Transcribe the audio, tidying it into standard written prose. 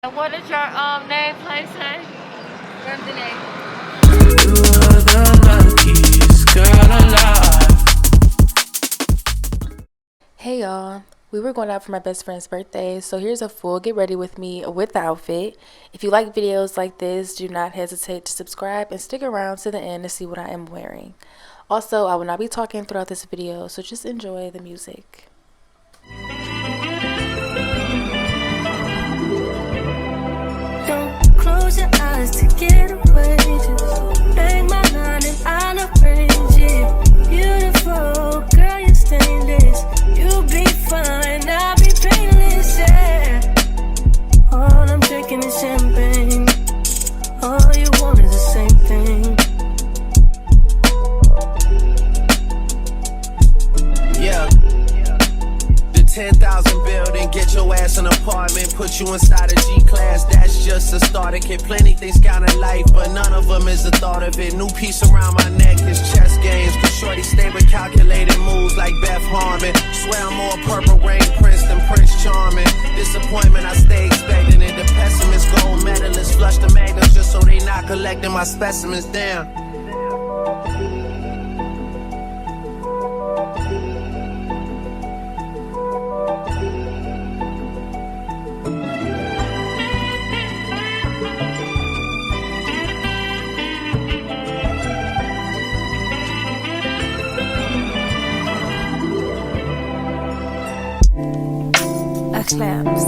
And what is your name, place name? I'm Danae. You are the luckiest girl alive. Hey y'all, we were going out for my best friend's birthday, so here's a full get ready with me with the outfit. If you like videos like this, do not hesitate to subscribe and stick around to the end to see what I am wearing. Also, I will not be talking throughout this video, so just enjoy the music. Don't close your eyes to get away. Just bang my line and I'll arrange it. Beautiful girl, you're stainless. You'll be fine, I'll be painless, yeah. All I'm drinking is champagne. All you want is the same thing. Yeah. The 10,000 building, get your ass an apartment, put you inside a G-class, that's just a starter kit. Plenty things count in life, but none of them is the thought of it. New piece around my neck is chess games, cause shorty stay with calculated moves like Beth Harmon. Swear I'm more purple rain prince than Prince Charming. Disappointment, I stay expecting it. The pessimist, gold medalists, flush the magnums just so they not collecting my specimens down. Claps.